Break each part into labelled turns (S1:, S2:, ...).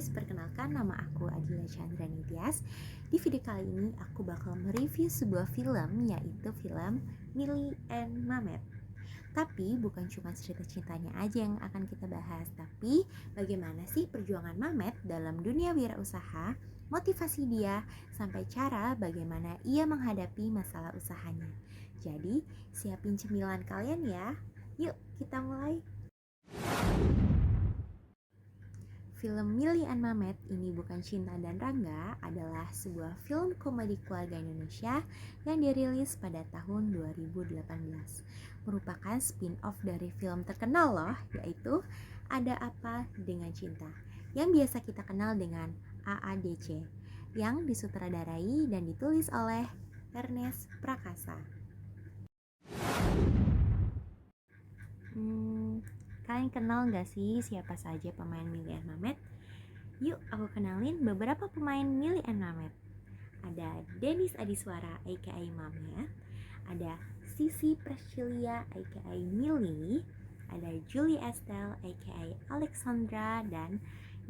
S1: guys, perkenalkan nama aku Adila Chandra Nityas. Di video kali ini aku bakal mereview sebuah film, yaitu film Millie and Mamet. Tapi bukan cuma cerita cintanya aja yang akan kita bahas, tapi bagaimana sih perjuangan Mamet dalam dunia wirausaha, motivasi dia, sampai cara bagaimana ia menghadapi masalah usahanya. Jadi siapin cemilan kalian ya. Yuk kita mulai. Film Millie and Mamet ini bukan Cinta dan Rangga adalah sebuah film komedi keluarga Indonesia yang dirilis pada tahun 2018. Merupakan spin-off dari film terkenal loh, yaitu Ada Apa Dengan Cinta, yang biasa kita kenal dengan AADC, yang disutradarai dan ditulis oleh Ernest Prakasa. Kalian kenal gak sih siapa saja pemain Millie and Mamet? Yuk aku kenalin beberapa pemain Millie and Mamet. Ada Dennis Adiswara aka Mamet, ada Sisi Priscilia aka Millie, ada Julie Estelle aka Alexandra, dan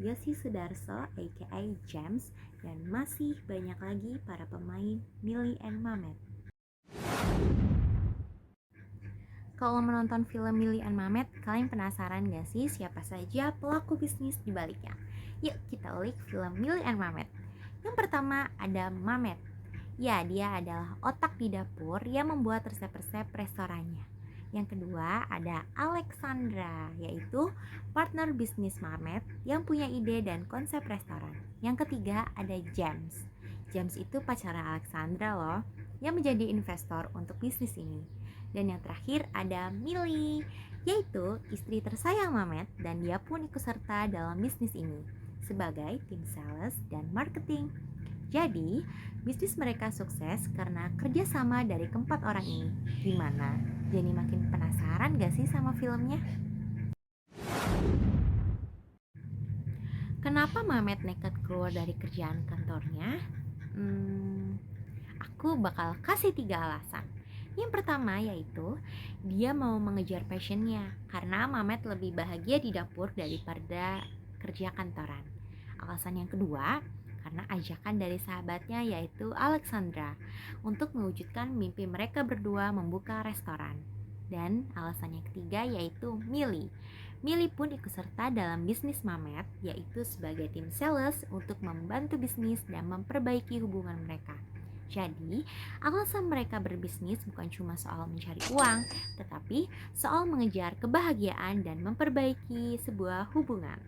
S1: Yosi Sudarso aka James, dan masih banyak lagi para pemain Millie and Mamet. Kalau menonton film Millie and Mamet, kalian penasaran gak sih siapa saja pelaku bisnis di baliknya? Yuk kita ulik film Millie and Mamet. Yang pertama ada Mamet. Ya, dia adalah otak di dapur yang membuat resep-resep restorannya. Yang kedua ada Alexandra, yaitu partner bisnis Mamet yang punya ide dan konsep restoran. Yang ketiga ada James. James itu pacarnya Alexandra loh, yang menjadi investor untuk bisnis ini. Dan yang terakhir ada Millie, yaitu istri tersayang Mamet, dan dia pun ikut serta dalam bisnis ini sebagai tim sales dan marketing. Jadi, bisnis mereka sukses karena kerjasama dari keempat orang ini. Gimana? Jadi makin penasaran gak sih sama filmnya? Kenapa Mamet nekat keluar dari kerjaan kantornya? Aku bakal kasih 3 alasan. Yang pertama yaitu dia mau mengejar passionnya, karena Mamet lebih bahagia di dapur daripada kerja kantoran. Alasan yang kedua, karena ajakan dari sahabatnya yaitu Alexandra untuk mewujudkan mimpi mereka berdua membuka restoran. Dan alasan yang ketiga yaitu Millie. Millie pun ikut serta dalam bisnis Mamet, yaitu sebagai tim sales untuk membantu bisnis dan memperbaiki hubungan mereka. Jadi, alasan mereka berbisnis bukan cuma soal mencari uang, tetapi soal mengejar kebahagiaan dan memperbaiki sebuah hubungan.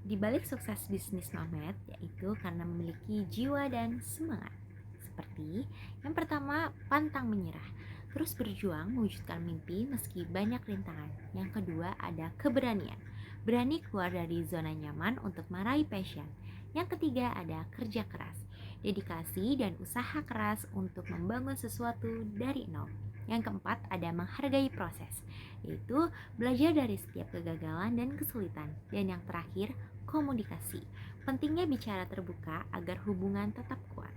S1: Di balik sukses bisnis Mamet, yaitu karena memiliki jiwa dan semangat. Seperti yang pertama, pantang menyerah, terus berjuang mewujudkan mimpi meski banyak rintangan. Yang kedua ada keberanian, berani keluar dari zona nyaman untuk meraih passion. Yang ketiga ada kerja keras, dedikasi dan usaha keras untuk membangun sesuatu dari nol. Yang keempat ada menghargai proses, yaitu belajar dari setiap kegagalan dan kesulitan. Dan yang terakhir komunikasi, pentingnya bicara terbuka agar hubungan tetap kuat.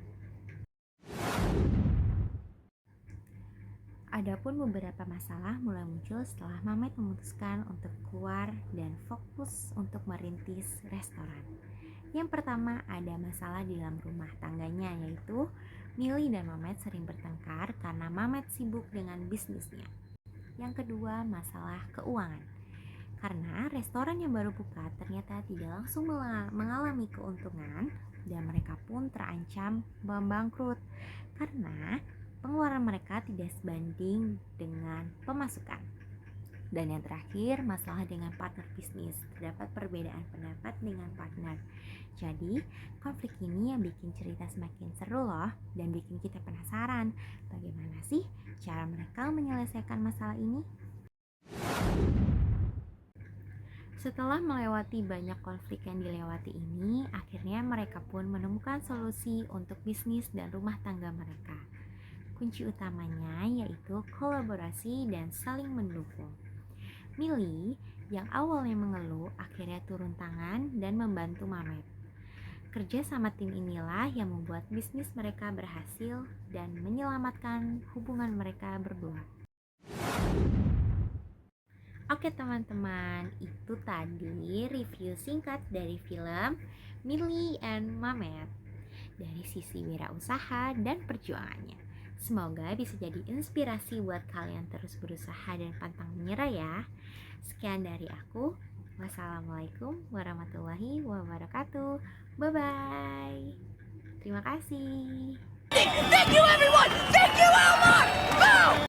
S1: Adapun beberapa masalah mulai muncul setelah Mamet memutuskan untuk keluar dan fokus untuk merintis restoran. Yang pertama ada masalah di dalam rumah tangganya, yaitu Millie dan Mamet sering bertengkar karena Mamet sibuk dengan bisnisnya. Yang kedua masalah keuangan, karena restoran yang baru buka ternyata tidak langsung mengalami keuntungan dan mereka pun terancam bangkrut karena pengeluaran mereka tidak sebanding dengan pemasukan. Dan yang terakhir, masalah dengan partner bisnis. Terdapat perbedaan pendapat dengan partner. Jadi, konflik ini yang bikin cerita semakin seru loh, dan bikin kita penasaran bagaimana sih cara mereka menyelesaikan masalah ini. Setelah melewati banyak konflik yang dilewati ini, akhirnya mereka pun menemukan solusi untuk bisnis dan rumah tangga mereka. Kunci utamanya yaitu kolaborasi dan saling mendukung. Millie yang awalnya mengeluh akhirnya turun tangan dan membantu Mamet. Kerja sama tim inilah yang membuat bisnis mereka berhasil dan menyelamatkan hubungan mereka berdua. Oke teman-teman, itu tadi review singkat dari film Millie and Mamet dari sisi wirausaha dan perjuangannya. Semoga bisa jadi inspirasi buat kalian terus berusaha dan pantang menyerah ya. Sekian dari aku. Wassalamualaikum warahmatullahi wabarakatuh. Bye-bye. Terima kasih. Thank you everyone. Thank you Elmar. Go!